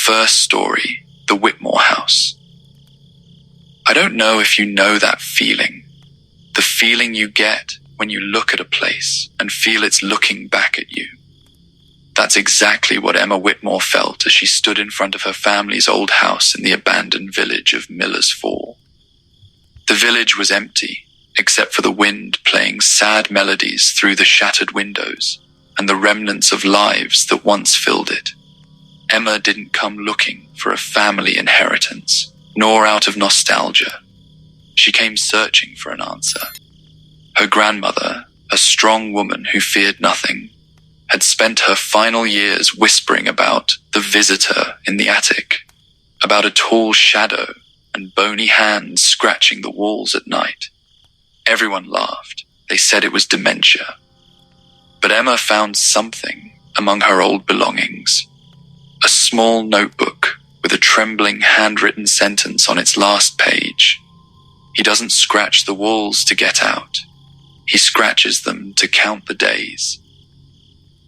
first story, the Whitmore House. I don't know if you know that feeling, the feeling you get when you look at a place and feel it's looking back at you. That's exactly what Emma Whitmore felt as she stood in front of her family's old house in the abandoned village of Miller's Fall. The village was empty, except for the wind playing sad melodies through the shattered windows and the remnants of lives that once filled it. Emma didn't come looking for a family inheritance, nor out of nostalgia. She came searching for an answer. Her grandmother, a strong woman who feared nothing, had spent her final years whispering about the visitor in the attic, about a tall shadow and bony hands scratching the walls at night. Everyone laughed. They said it was dementia. But Emma found something among her old belongings. A small notebook with a trembling handwritten sentence on its last page. He doesn't scratch the walls to get out. He scratches them to count the days.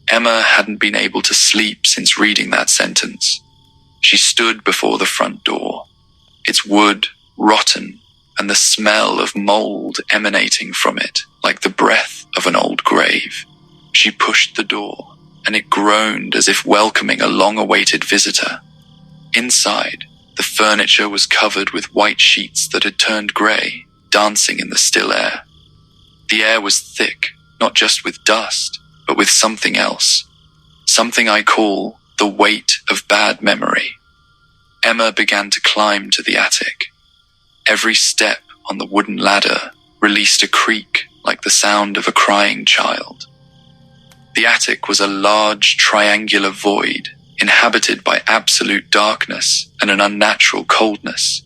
Emma hadn't been able to sleep since reading that sentence. She stood before the front door, its wood rotten and the smell of mold emanating from it like the breath of an old grave. She pushed the door, and it groaned as if welcoming a long-awaited visitor. Inside, the furniture was covered with white sheets that had turned grey, dancing in the still air. The air was thick, not just with dust, but with something else. Something I call the weight of bad memory. Emma began to climb to the attic. Every step on the wooden ladder released a creak like the sound of a crying child. The attic was a large triangular void, inhabited by absolute darkness and an unnatural coldness.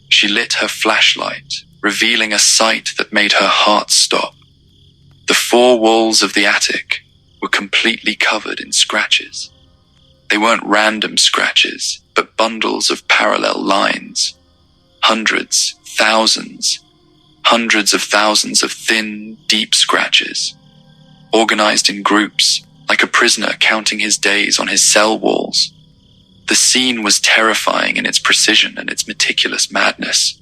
She lit her flashlight, revealing a sight that made her heart stop. The four walls of the attic were completely covered in scratches. They weren't random scratches, but bundles of parallel lines. Hundreds of thousands of thin, deep scratches, organized in groups, like a prisoner counting his days on his cell walls. The scene was terrifying in its precision and its meticulous madness.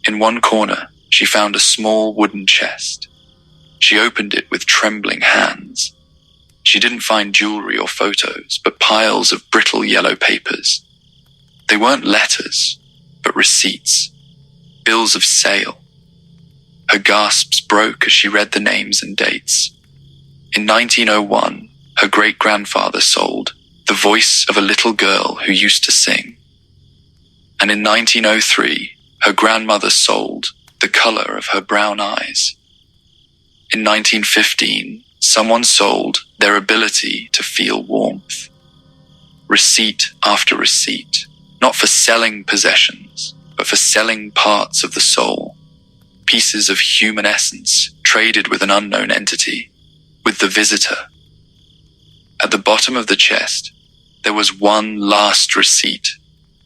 In one corner, she found a small wooden chest. She opened it with trembling hands. She didn't find jewelry or photos, but piles of brittle yellow papers. They weren't letters, but receipts, bills of sale. Her gasps broke as she read the names and dates. In 1901, her great-grandfather sold The Voice of a Little Girl Who Used to Sing. And in 1903, her grandmother sold The Color of Her Brown Eyes. In 1915, someone sold their ability to feel warmth. Receipt after receipt, not for selling possessions, but for selling parts of the soul, pieces of human essence traded with an unknown entity, with the visitor. At the bottom of the chest, there was one last receipt,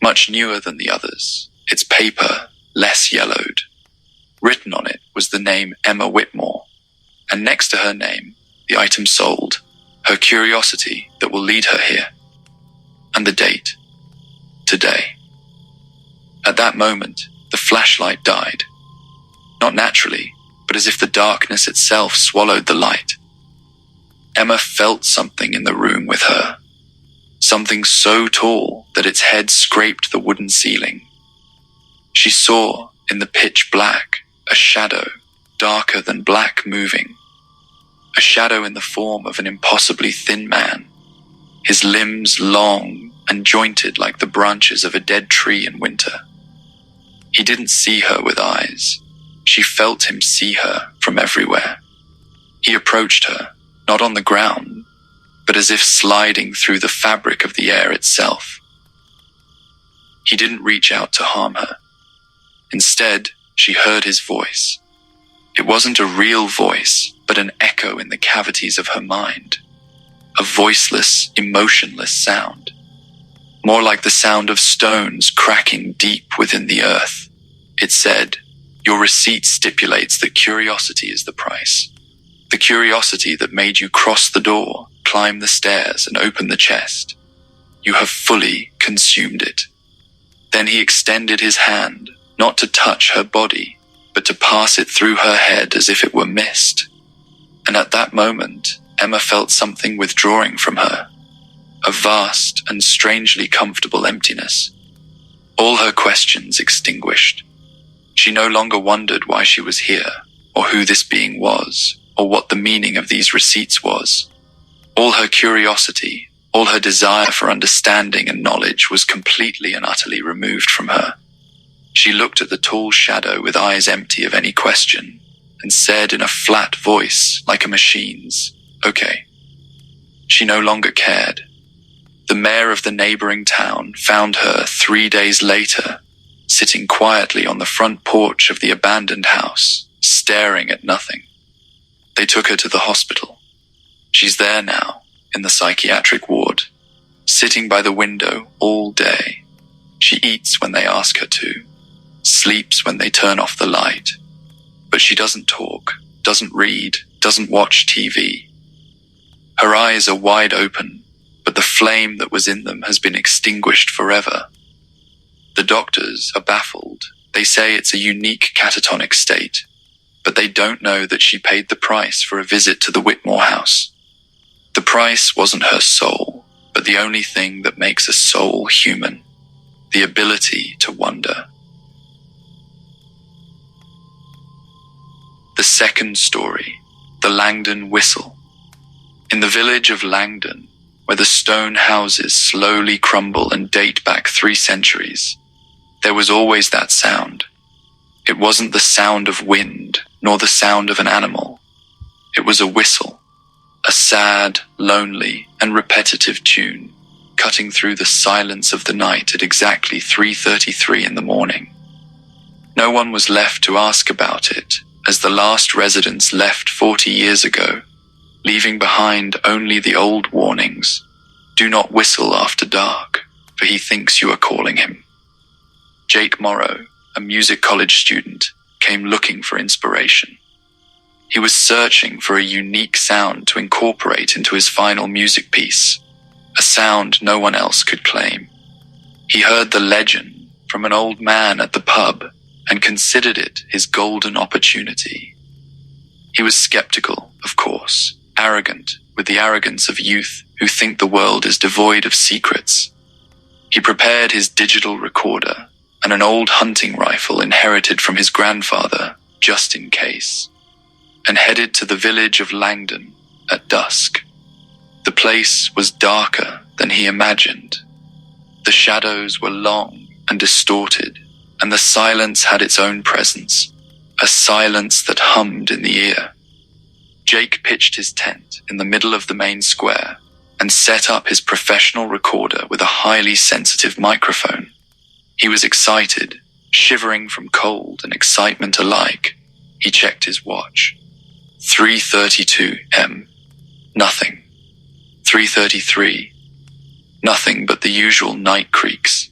much newer than the others, its paper less yellowed. Written on it was the name Emma Whitmore, and next to her name, the item sold, her curiosity that will lead her here, and the date, today. At that moment, the flashlight died. Not naturally, but as if the darkness itself swallowed the light. Emma felt something in the room with her, something so tall that its head scraped the wooden ceiling. She saw, in the pitch black, a shadow, darker than black, moving. A shadow in the form of an impossibly thin man, his limbs long and jointed like the branches of a dead tree in winter. He didn't see her with eyes. She felt him see her from everywhere. He approached her, not on the ground, but as if sliding through the fabric of the air itself. He didn't reach out to harm her. Instead, she heard his voice. It wasn't a real voice, but an echo in the cavities of her mind. A voiceless, emotionless sound. More like the sound of stones cracking deep within the earth. It said, "Your receipt stipulates that curiosity is the price. The curiosity that made you cross the door, climb the stairs, and open the chest. You have fully consumed it. Then he extended his hand, not to touch her body, but to pass it through her head as if it were mist. And at that moment, Emma felt something withdrawing from her, a vast and strangely comfortable emptiness. All her questions extinguished. She no longer wondered why she was here, or who this being was, or what the meaning of these receipts was. All her curiosity, all her desire for understanding and knowledge was completely and utterly removed from her. She looked at the tall shadow with eyes empty of any question, and said in a flat voice, like a machine's, "Okay." She no longer cared. The mayor of the neighboring town found her 3 days later, sitting quietly on the front porch of the abandoned house, staring at nothing. They took her to the hospital. She's there now, in the psychiatric ward, sitting by the window all day. She eats when they ask her to, sleeps when they turn off the light. But she doesn't talk, doesn't read, doesn't watch TV. Her eyes are wide open, but the flame that was in them has been extinguished forever. The doctors are baffled. They say it's a unique catatonic state, but they don't know that she paid the price for a visit to the Whitmore house. The price wasn't her soul, but the only thing that makes a soul human, the ability to wonder. The second story, the Langdon Whistle. In the village of Langdon, where the stone houses slowly crumble and date back 3 centuries, there was always that sound. It wasn't the sound of wind, nor the sound of an animal. It was a whistle, a sad, lonely, and repetitive tune, cutting through the silence of the night at exactly 3:33 in the morning. No one was left to ask about it, as the last residents left 40 years ago, leaving behind only the old warnings. Do not whistle after dark, for he thinks you are calling him. Jake Morrow, a music college student, came looking for inspiration. He was searching for a unique sound to incorporate into his final music piece, a sound no one else could claim. He heard the legend from an old man at the pub and considered it his golden opportunity. He was skeptical, of course, arrogant, with the arrogance of youth who think the world is devoid of secrets. He prepared his digital recorder and an old hunting rifle inherited from his grandfather, just in case, and headed to the village of Langdon at dusk. The place was darker than he imagined. The shadows were long and distorted, and the silence had its own presence, a silence that hummed in the ear. Jake pitched his tent in the middle of the main square and set up his professional recorder with a highly sensitive microphone. He was excited, shivering from cold and excitement alike. He checked his watch. 3:32 m. Nothing. 3:33. Nothing but the usual night creaks.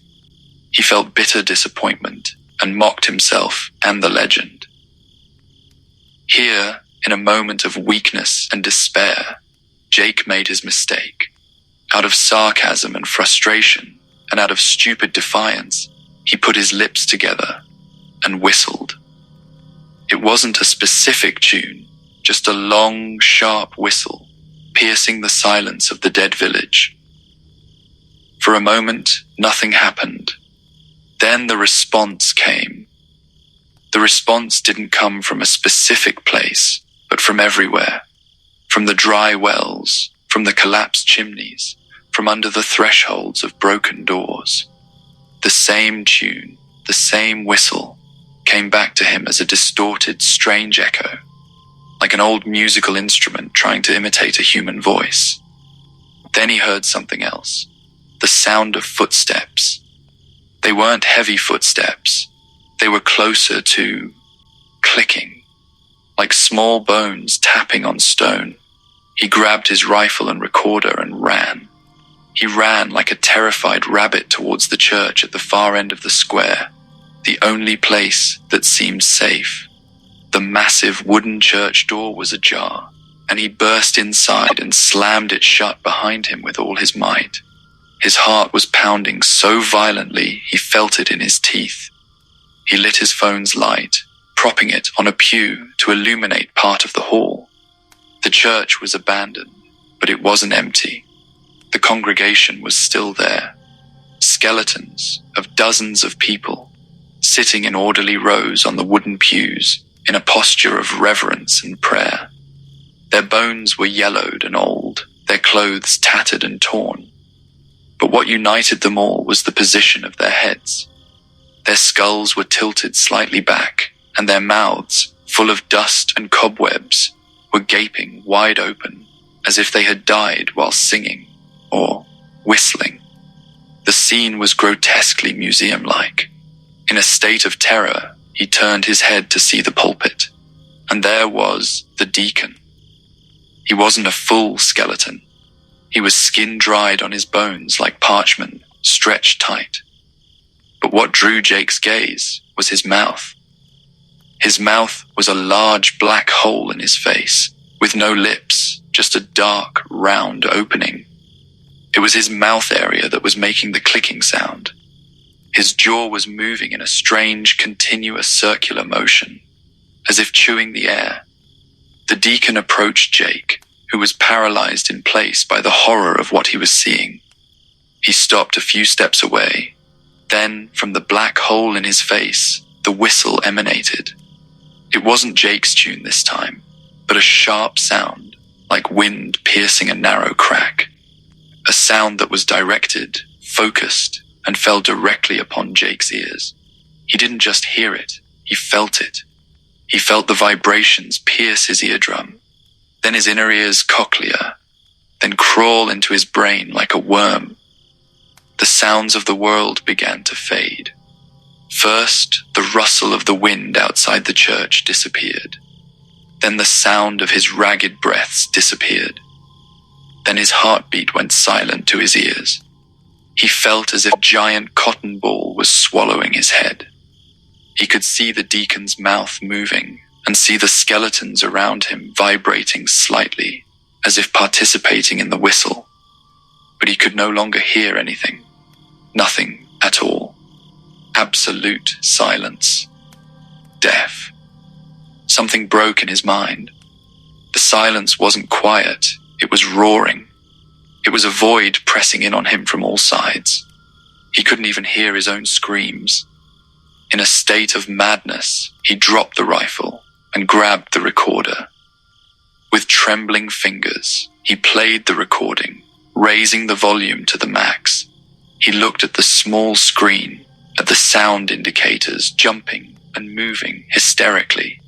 He felt bitter disappointment and mocked himself and the legend. Here, in a moment of weakness and despair, Jake made his mistake. Out of sarcasm and frustration, and out of stupid defiance, he put his lips together and whistled. It wasn't a specific tune, just a long, sharp whistle, piercing the silence of the dead village. For a moment, nothing happened. Then the response came. The response didn't come from a specific place, but from everywhere. From the dry wells, from the collapsed chimneys, from under the thresholds of broken doors. The same tune, the same whistle, came back to him as a distorted, strange echo, like an old musical instrument trying to imitate a human voice. Then he heard something else, the sound of footsteps. They weren't heavy footsteps. They were closer to clicking, like small bones tapping on stone. He grabbed his rifle and recorder and ran. He ran like a terrified rabbit towards the church at the far end of the square, the only place that seemed safe. The massive wooden church door was ajar, and he burst inside and slammed it shut behind him with all his might. His heart was pounding so violently he felt it in his teeth. He lit his phone's light, propping it on a pew to illuminate part of the hall. The church was abandoned, but it wasn't empty. The congregation was still there. Skeletons of dozens of people, sitting in orderly rows on the wooden pews, in a posture of reverence and prayer. Their bones were yellowed and old, their clothes tattered and torn. But what united them all was the position of their heads. Their skulls were tilted slightly back, and their mouths, full of dust and cobwebs, were gaping wide open, as if they had died while singing or whistling. The scene was grotesquely museum-like. In a state of terror, he turned his head to see the pulpit, and there was the deacon. He wasn't a full skeleton. He was skin-dried on his bones like parchment, stretched tight. But what drew Jake's gaze was his mouth. His mouth was a large black hole in his face, with no lips, just a dark, round opening. It was his mouth area that was making the clicking sound. His jaw was moving in a strange, continuous circular motion, as if chewing the air. The deacon approached Jake, who was paralyzed in place by the horror of what he was seeing. He stopped a few steps away. Then, from the black hole in his face, the whistle emanated. It wasn't Jake's tune this time, but a sharp sound, like wind piercing a narrow crack. A sound that was directed, focused, and fell directly upon Jake's ears. He didn't just hear it, he felt it. He felt the vibrations pierce his eardrum, then his inner ear's cochlea, then crawl into his brain like a worm. The sounds of the world began to fade. First, the rustle of the wind outside the church disappeared. Then the sound of his ragged breaths disappeared. Then his heartbeat went silent to his ears. He felt as if a giant cotton ball was swallowing his head. He could see the deacon's mouth moving and see the skeletons around him vibrating slightly, as if participating in the whistle. But he could no longer hear anything. Nothing at all. Absolute silence. Deaf. Something broke in his mind. The silence wasn't quiet, it was roaring. It was a void pressing in on him from all sides. He couldn't even hear his own screams. In a state of madness, he dropped the rifle and grabbed the recorder. With trembling fingers, he played the recording, raising the volume to the max. He looked at the small screen, at the sound indicators jumping and moving hysterically.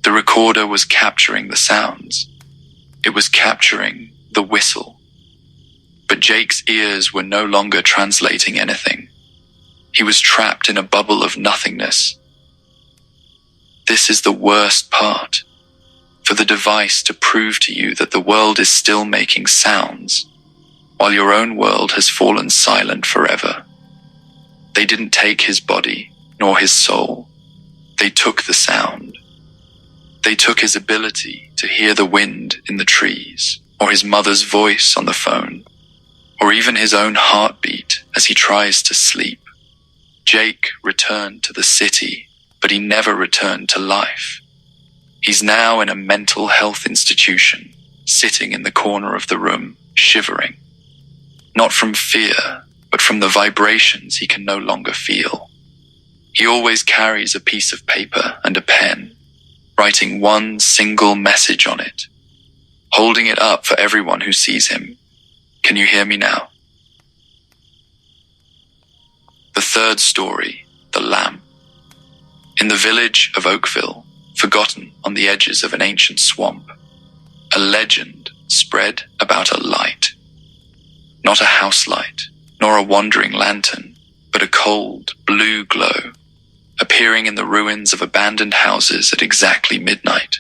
The recorder was capturing the sounds. It was capturing the whistle. But Jake's ears were no longer translating anything. He was trapped in a bubble of nothingness. This is the worst part. For the device to prove to you that the world is still making sounds, while your own world has fallen silent forever. They didn't take his body, nor his soul. They took the sound. They took his ability to hear the wind in the trees, or his mother's voice on the phone, or even his own heartbeat as he tries to sleep. Jake returned to the city, but he never returned to life. He's now in a mental health institution, sitting in the corner of the room, shivering. Not from fear, but from the vibrations he can no longer feel. He always carries a piece of paper and a pen, writing one single message on it, holding it up for everyone who sees him. Can you hear me now? The third story, The Lamp. In the village of Oakville, forgotten on the edges of an ancient swamp, a legend spread about a light. Not a house light, nor a wandering lantern, but a cold, blue glow, appearing in the ruins of abandoned houses at exactly midnight.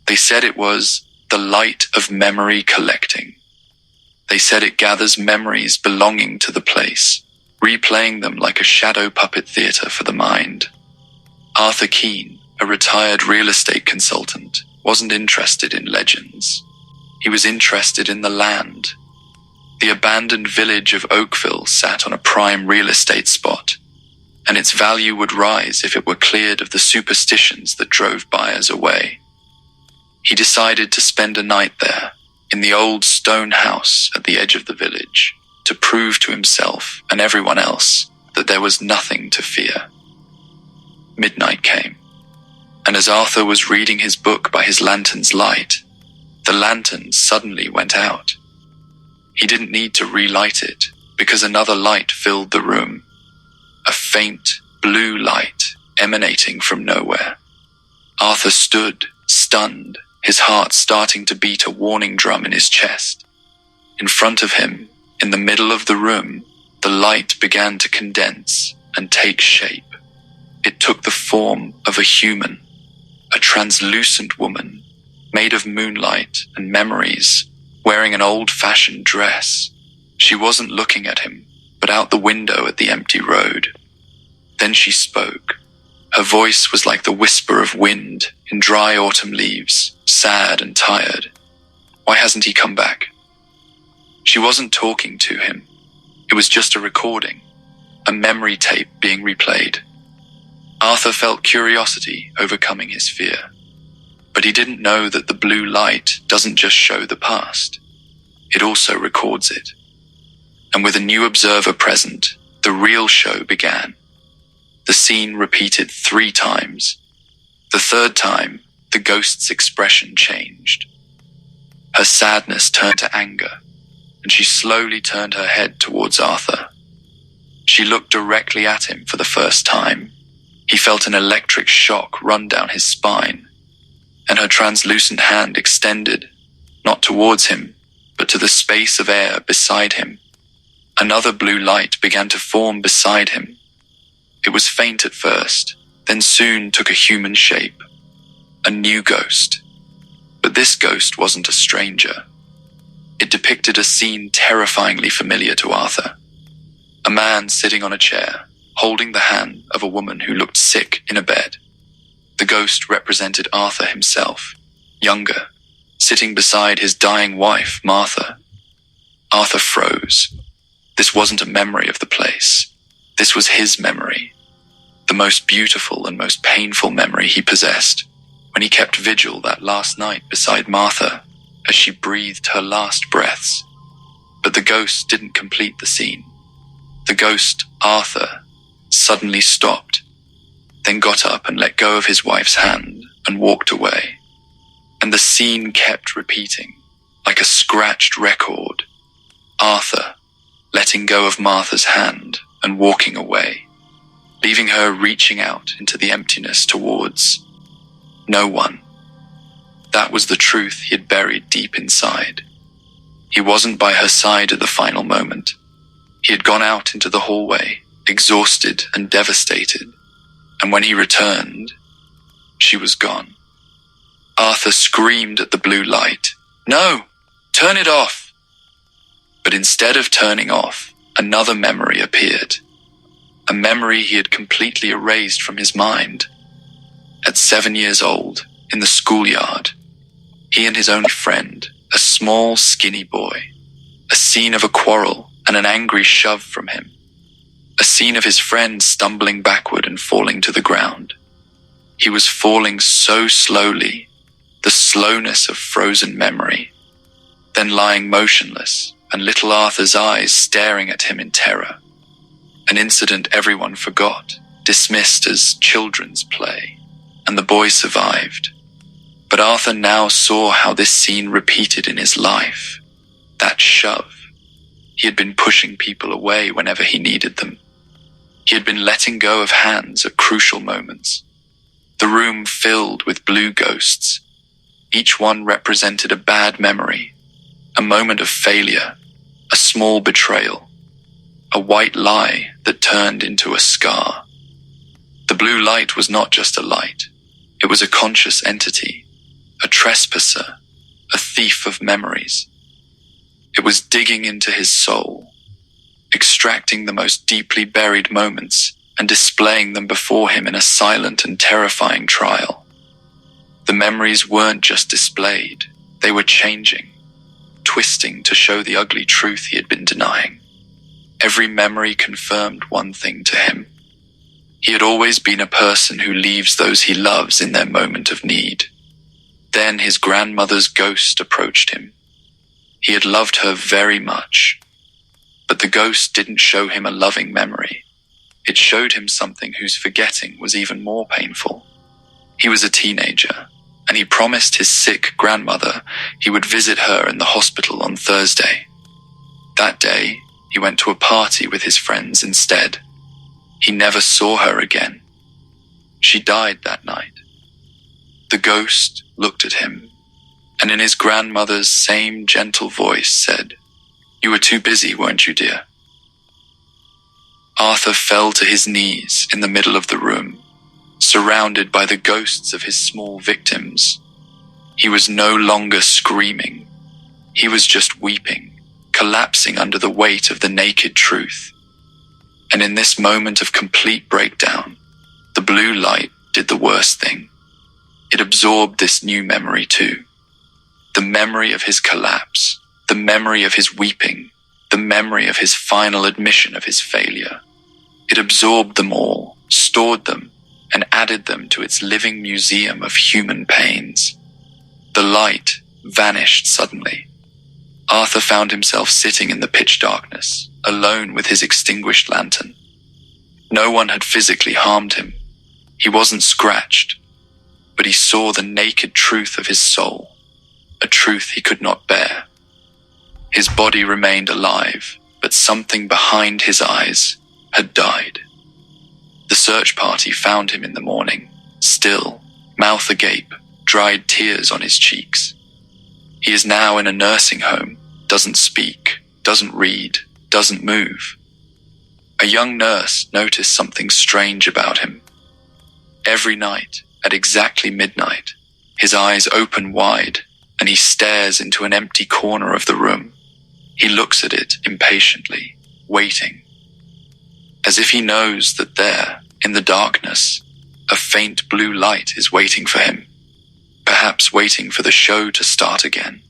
They said it was the light of memory collecting. They said it gathers memories belonging to the place, replaying them like a shadow puppet theater for the mind. Arthur Keene, a retired real estate consultant, wasn't interested in legends. He was interested in the land. The abandoned village of Oakville sat on a prime real estate spot, and its value would rise if it were cleared of the superstitions that drove buyers away. He decided to spend a night there, in the old stone house at the edge of the village, to prove to himself and everyone else that there was nothing to fear. Midnight came, and as Arthur was reading his book by his lantern's light, the lantern suddenly went out. He didn't need to relight it, because another light filled the room, a faint blue light emanating from nowhere. Arthur stood, stunned, his heart starting to beat a warning drum in his chest. In front of him, in the middle of the room, the light began to condense and take shape. It took the form of a human, a translucent woman, made of moonlight and memories, wearing an old-fashioned dress. She wasn't looking at him, but out the window at the empty road. Then she spoke. Her voice was like the whisper of wind in dry autumn leaves, sad and tired. Why hasn't he come back? She wasn't talking to him. It was just a recording, a memory tape being replayed. Arthur felt curiosity overcoming his fear. But he didn't know that the blue light doesn't just show the past. It also records it. And with a new observer present, the real show began. The scene repeated 3 times. The 3rd time, the ghost's expression changed. Her sadness turned to anger, and she slowly turned her head towards Arthur. She looked directly at him for the first time. He felt an electric shock run down his spine, and her translucent hand extended, not towards him, but to the space of air beside him. Another blue light began to form beside him. It was faint at first, then soon took a human shape, a new ghost. But this ghost wasn't a stranger. It depicted a scene terrifyingly familiar to Arthur. A man sitting on a chair, holding the hand of a woman who looked sick in a bed. The ghost represented Arthur himself, younger, sitting beside his dying wife, Martha. Arthur froze. This wasn't a memory of the place. This was his memory, the most beautiful and most painful memory he possessed, when he kept vigil that last night beside Martha as she breathed her last breaths. But the ghost didn't complete the scene. The ghost, Arthur, suddenly stopped, then got up and let go of his wife's hand and walked away. And the scene kept repeating, like a scratched record. Arthur, letting go of Martha's hand and walking away, leaving her reaching out into the emptiness towards no one. That was the truth he had buried deep inside. He wasn't by her side at the final moment. He had gone out into the hallway, exhausted and devastated, and when he returned, she was gone. Arthur screamed at the blue light, "No! Turn it off!" But instead of turning off, another memory appeared. A memory he had completely erased from his mind. At 7 years old, in the schoolyard, he and his only friend, a small, skinny boy, a scene of a quarrel and an angry shove from him, a scene of his friend stumbling backward and falling to the ground. He was falling so slowly, the slowness of frozen memory, then lying motionless and little Arthur's eyes staring at him in terror. An incident everyone forgot, dismissed as children's play, and the boy survived. But Arthur now saw how this scene repeated in his life. That shove. He had been pushing people away whenever he needed them. He had been letting go of hands at crucial moments. The room filled with blue ghosts. Each one represented a bad memory, a moment of failure, a small betrayal, a white lie that turned into a scar. The blue light was not just a light. It was a conscious entity, a trespasser, a thief of memories. It was digging into his soul, extracting the most deeply buried moments and displaying them before him in a silent and terrifying trial. The memories weren't just displayed, they were changing. twisting to show the ugly truth he had been denying. Every memory confirmed one thing to him. He had always been a person who leaves those he loves in their moment of need. Then his grandmother's ghost approached him. He had loved her very much, but the ghost didn't show him a loving memory. It showed him something whose forgetting was even more painful. He was a teenager, and he promised his sick grandmother he would visit her in the hospital on Thursday. That day, he went to a party with his friends instead. He never saw her again. She died that night. The ghost looked at him, and in his grandmother's same gentle voice said, "You were too busy, weren't you, dear?" Arthur fell to his knees in the middle of the room, surrounded by the ghosts of his small victims. He was no longer screaming. He was just weeping, collapsing under the weight of the naked truth. And in this moment of complete breakdown, the blue light did the worst thing. It absorbed this new memory too. The memory of his collapse, the memory of his weeping, the memory of his final admission of his failure. It absorbed them all, stored them, and added them to its living museum of human pains. The light vanished suddenly. Arthur found himself sitting in the pitch darkness, alone with his extinguished lantern. No one had physically harmed him. He wasn't scratched, but he saw the naked truth of his soul, a truth he could not bear. His body remained alive, but something behind his eyes had died. The search party found him in the morning, still, mouth agape, dried tears on his cheeks. He is now in a nursing home, doesn't speak, doesn't read, doesn't move. A young nurse noticed something strange about him. Every night, at exactly midnight, his eyes open wide and he stares into an empty corner of the room. He looks at it impatiently, waiting, as if he knows that there, in the darkness, a faint blue light is waiting for him, perhaps waiting for the show to start again.